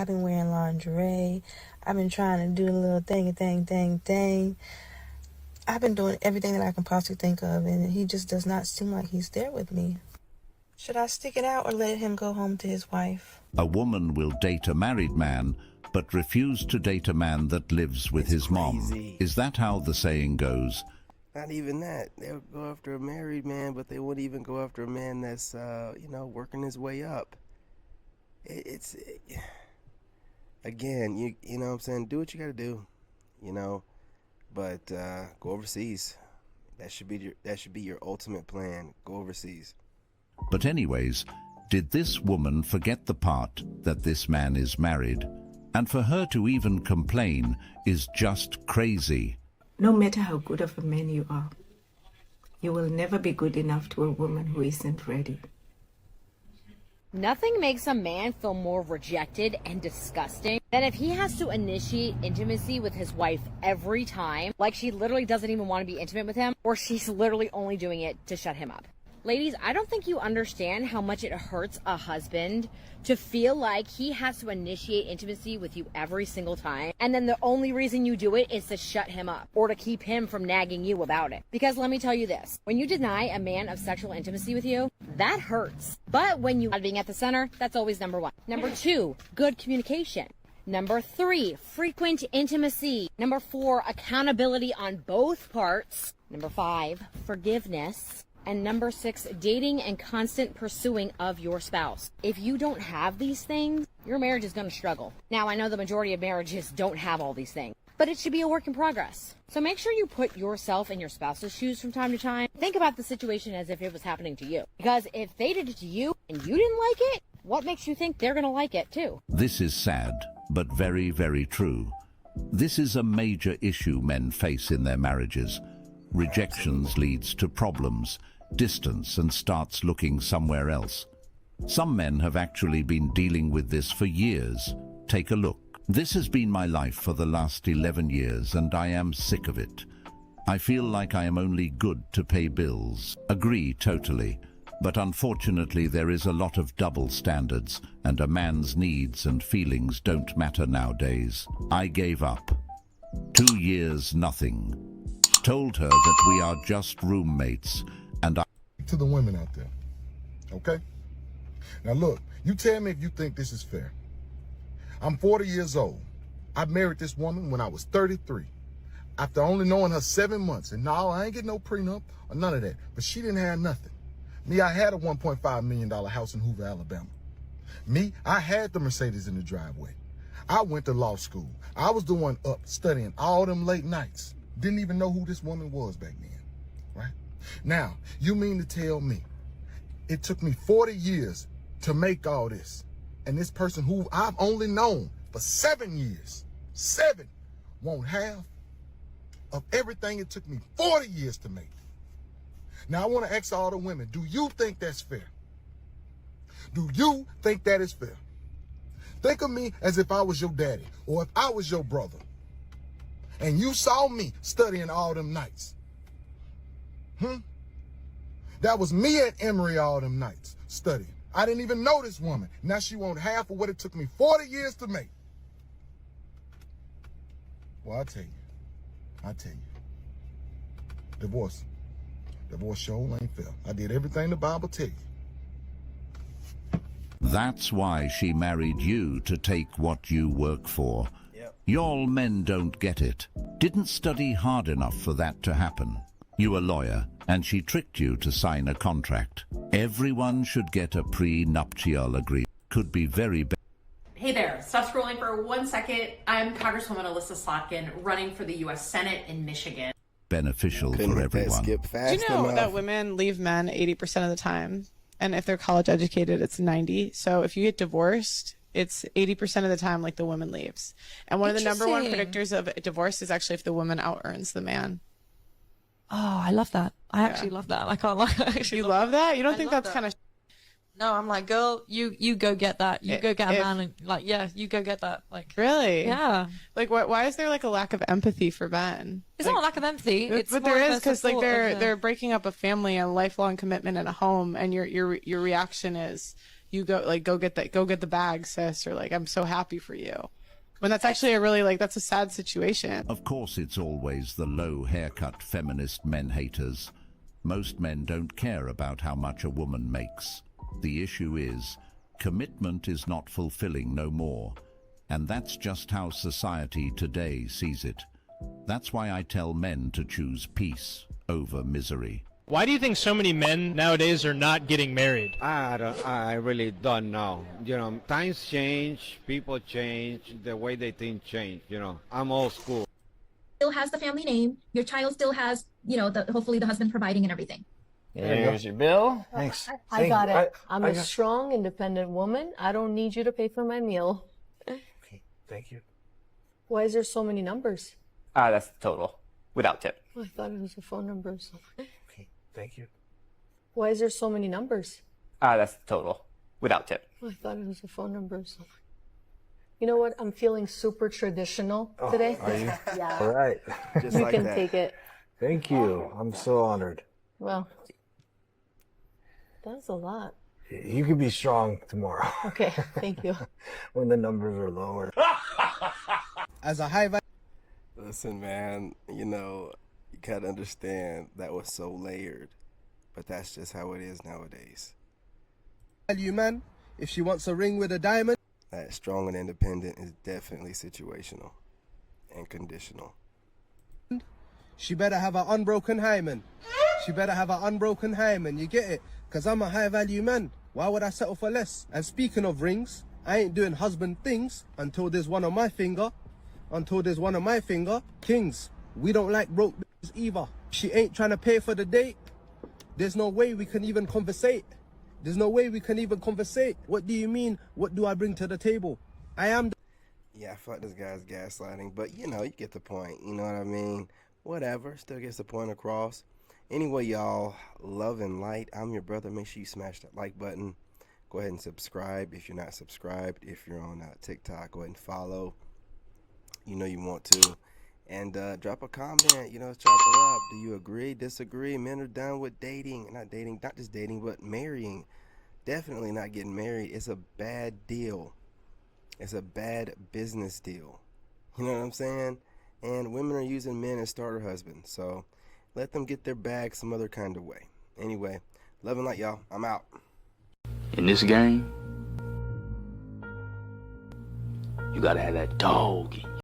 I've been wearing lingerie. I've been trying to do a little thing. I've been doing everything that I can possibly think of, and he just does not seem like he's there with me. Should I stick it out or let him go home to his wife? A woman will date a married man, but refuse to date a man that lives with his mom. Is that how the saying goes? Not even that. They'll go after a married man, but they wouldn't even go after a man that's, working his way up. Again, you know what I'm saying? Do what you gotta do, but go overseas. That should be your ultimate plan. Go overseas. But anyways, did this woman forget the part that this man is married? And for her to even complain is just crazy. No matter how good of a man you are, you will never be good enough to a woman who isn't ready. Nothing makes a man feel more rejected and disgusting than if he has to initiate intimacy with his wife every time, like she literally doesn't even want to be intimate with him, or she's literally only doing it to shut him up. Ladies, I don't think you understand how much it hurts a husband to feel like he has to initiate intimacy with you every single time, and then the only reason you do it is to shut him up or to keep him from nagging you about it. Because let me tell you this, when you deny a man of sexual intimacy with you, that hurts. But when you are being at the center, that's always number one. Number two, good communication. Number three, frequent intimacy. Number four, accountability on both parts. Number five, forgiveness. And number six, dating and constant pursuing of your spouse. If you don't have these things, your marriage is going to struggle. Now, I know the majority of marriages don't have all these things, but it should be a work in progress. So make sure you put yourself in your spouse's shoes from time to time. Think about the situation as if it was happening to you. Because if they did it to you and you didn't like it, what makes you think they're going to like it too? This is sad, but very, very true. This is a major issue men face in their marriages. Rejections leads to problems, distance, and starts looking somewhere else. Some men have actually been dealing with this for years. Take a look. This has been my life for the last 11 years, and I am sick of it. I feel like I am only good to pay bills. Agree totally. But unfortunately there is a lot of double standards, and a man's needs and feelings don't matter nowadays. I gave up. 2 years nothing. Told her that we are just roommates, and to the women out there, okay? Now look, you tell me if you think this is fair. I'm 40 years old. I married this woman when I was 33. After only knowing her 7 months, and no, I ain't getting no prenup or none of that, but she didn't have nothing. Me, I had a $1.5 million house in Hoover, Alabama. Me, I had the Mercedes in the driveway. I went to law school. I was the one up studying all them late nights. Didn't even know who this woman was back then, right? Now, you mean to tell me it took me 40 years to make all this, and this person who I've only known for 7 years, won't have of everything it took me 40 years to make? Now, I want to ask all the women, do you think that's fair? Do you think that is fair? Think of me as if I was your daddy, or if I was your brother, and you saw me studying all them nights. That was me at Emory all them nights studying. I didn't even know this woman. Now she won't half of what it took me 40 years to make. Well, I tell you. Divorce sure ain't fair. I did everything the Bible tell you. that's why she married you, to take what you work for. Y'all men don't get it. Didn't study hard enough for that to happen. You a lawyer, and she tricked you to sign a contract. Everyone should get a pre-nuptial agreement. Could be very bad. Hey there, stop scrolling for 1 second. I'm Congresswoman Alyssa Slotkin, running for the U.S. Senate in Michigan. Beneficial for everyone. Skip fast Do you know enough. that women leave men 80% of the time? And if they're college educated, it's 90. So if you get divorced, it's 80% of the time like the woman leaves. And one of the number one predictors of divorce is actually if the woman out earns the man. Oh, I love that. I actually love that. I can't lie. You love that? You don't think that's kind of... No, I'm like, girl, you go get that. You go get a man, and like, yeah, you go get that. Like, really? Yeah. Like, why is there like a lack of empathy for men? It's like, not a lack of empathy. It's but more there of a is, because like support of they're breaking up a family, a lifelong commitment in a home, and your reaction is you go get the bag, sis, or like, I'm so happy for you. When that's actually that's a sad situation. Of course, it's always the low haircut feminist men haters. Most men don't care about how much a woman makes. The issue is, commitment is not fulfilling no more. And that's just how society today sees it. That's why I tell men to choose peace over misery. Why do you think so many men nowadays are not getting married? I really don't know. You know, times change, people change, the way they think change. You know, I'm old school. Still has the family name. Your child still has, hopefully the husband providing and everything. Here's your bill. Thanks. I got it. I'm a strong, independent woman. I don't need you to pay for my meal. Okay, thank you. Why is there so many numbers? That's the total, without tip. I thought it was the phone numbers. Okay, thank you. Why is there so many numbers? That's the total, without tip. I thought it was the phone numbers. You know what? I'm feeling super traditional today. Are you? Yeah. All right. Just You like can that. take it. Thank you. I'm so honored. Well, that's a lot. You can be strong tomorrow. Okay, thank you. When the numbers are lower. As a high value. Listen, man, you gotta understand that was so layered, but that's just how it is nowadays. Value man, if she wants a ring with a diamond. That strong and independent is definitely situational and conditional. She better have an unbroken hymen. She better have an unbroken hymen. You get it? Because I'm a high value man. Why would I settle for less? And speaking of rings, I ain't doing husband things until there's one on my finger. Until there's one on my finger. Kings, we don't like broke bitches either. She ain't trying to pay for the date. There's no way we can even conversate. There's no way we can even conversate. What do you mean? What do I bring to the table? I am. Yeah, I feel like this guy's gaslighting, but you get the point. You know what I mean? Whatever, still gets the point across. Anyway, y'all, love and light. I'm your brother. Make sure you smash that like button. Go ahead and subscribe if you're not subscribed. If you're on TikTok, go ahead and follow. You know you want to. And drop a comment. Let's chop it up. Do you agree, disagree? Men are done with dating. Not just dating, but marrying. Definitely not getting married. It's a bad deal. It's a bad business deal. You know what I'm saying? And women are using men as starter husbands. So let them get their bag some other kind of way. Anyway, love and light, y'all. I'm out. In this game, you gotta have that dog in you.